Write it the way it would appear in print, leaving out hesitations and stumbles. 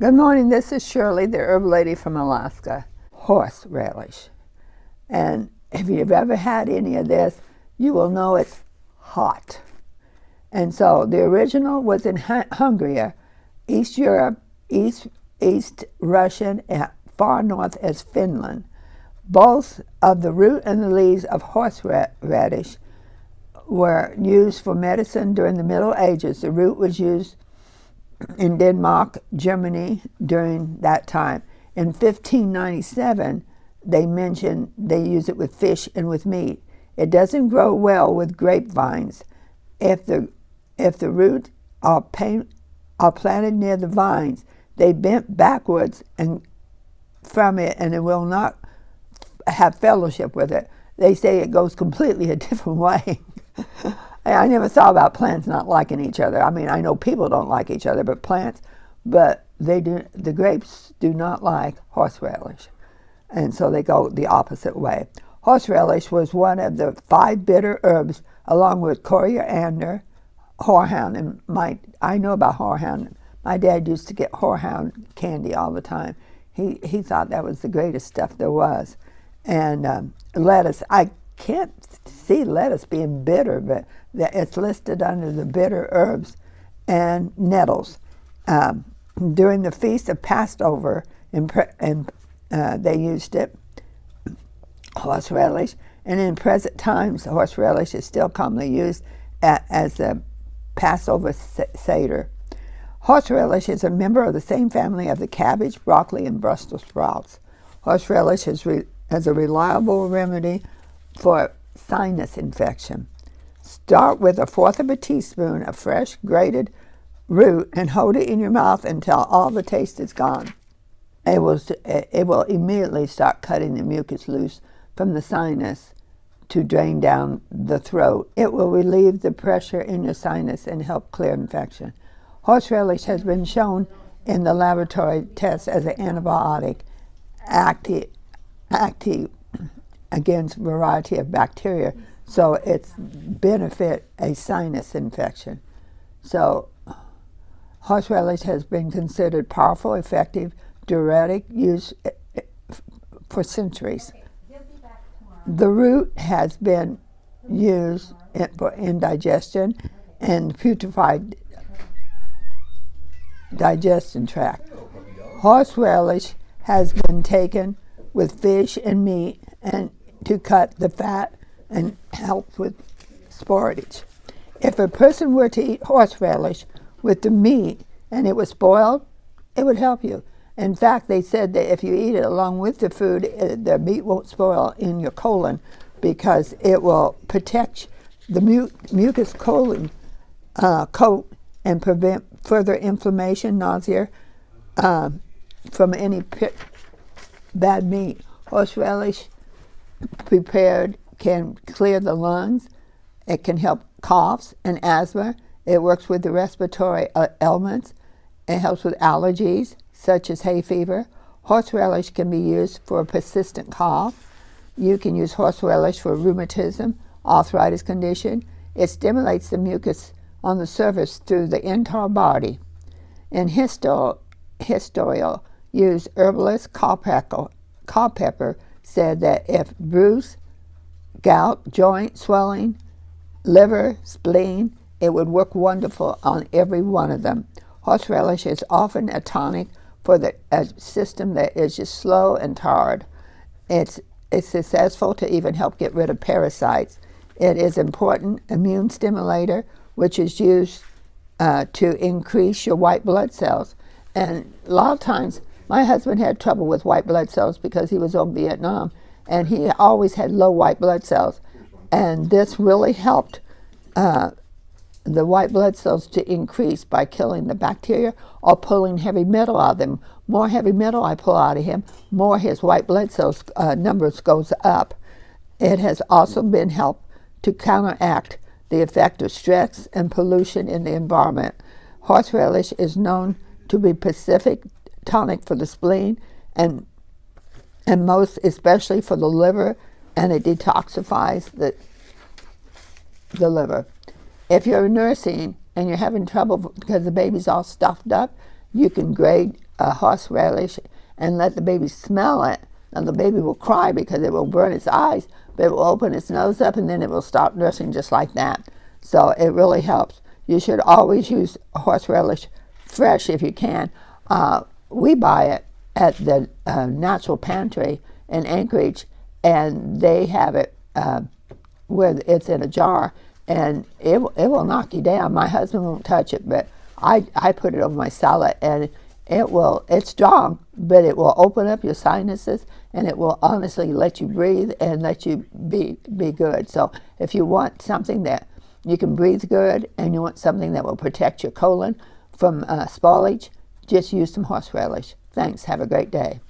Good morning, this is Shirley, the herb lady from Alaska. Horseradish. And if you've ever had any of this, you will know it's hot. And so the original was in Hungary, East Europe, East Russian, and far north as Finland. Both of the root and the leaves of horseradish were used for medicine during the Middle Ages. The root was used in Denmark, Germany during that time. In 1597, they mentioned they use it with fish and with meat. It doesn't grow well with grapevines. If the roots are planted near the vines, they bent backwards and from it, and it will not have fellowship with it. They say it goes completely a different way. I never thought about plants not liking each other. I mean, I know people don't like each other, but plants, but they do. The grapes do not like horseradish, and so they go the opposite way. Horseradish was one of the 5 bitter herbs, along with coriander, horehound, and I know about horehound. My dad used to get horehound candy all the time. He thought that was the greatest stuff there was. And lettuce, I can't see lettuce being bitter, but it's listed under the bitter herbs. And nettles. During the Feast of Passover, they used it, horseradish, and in present times, horseradish is still commonly used as a Passover Seder. Horseradish is a member of the same family of the cabbage, broccoli, and Brussels sprouts. Horseradish is a reliable remedy for sinus infection. Start with 1/4 of a teaspoon of fresh grated root and hold it in your mouth until all the taste is gone. It will immediately start cutting the mucus loose from the sinus to drain down the throat. It will relieve the pressure in your sinus and help clear infection. Horseradish has been shown in the laboratory tests as an antibiotic active against a variety of bacteria, so it's benefit a sinus infection. So horseradish has been considered powerful, effective diuretic use for centuries. The root has been used for indigestion and putrefied digestion tract. Horseradish has been taken with fish and meat and to cut the fat and help with sportage. If a person were to eat horseradish with the meat and it was boiled, it would help you. In fact, they said that if you eat it along with the food, the meat won't spoil in your colon because it will protect the mucus colon coat and prevent further inflammation, nausea from any bad meat. Horseradish prepared can clear the lungs. It can help coughs and asthma. It works with the respiratory ailments. It helps with allergies, such as hay fever. Horseradish can be used for a persistent cough. You can use horseradish for rheumatism, arthritis condition. It stimulates the mucus on the surface through the entire body. In historical use, herbalist Culpeper said that if bruise, gout, joint swelling, liver, spleen, it would work wonderful on every one of them. Horseradish is often a tonic for a system that is just slow and tired. It's successful to even help get rid of parasites. It is important immune stimulator, which is used to increase your white blood cells. And a lot of times, my husband had trouble with white blood cells because he was in Vietnam, and he always had low white blood cells. And this really helped the white blood cells to increase by killing the bacteria or pulling heavy metal out of them. More heavy metal I pull out of him, more his white blood cells numbers goes up. It has also been helped to counteract the effect of stress and pollution in the environment. Horseradish is known to be Pacific tonic for the spleen and most especially for the liver, and it detoxifies the liver. If you're nursing and you're having trouble because the baby's all stuffed up, you can grate horseradish and let the baby smell it. Now the baby will cry because it will burn its eyes, but it will open its nose up and then it will stop nursing just like that. So it really helps. You should always use horseradish fresh if you can. We buy it at the Natural Pantry in Anchorage, and they have it where it's in a jar, and it will knock you down. My husband won't touch it, but I put it over my salad, and it's strong, but it will open up your sinuses, and it will honestly let you breathe and let you be good. So if you want something that you can breathe good, and you want something that will protect your colon from spoilage, just use some horseradish. Thanks. Have a great day.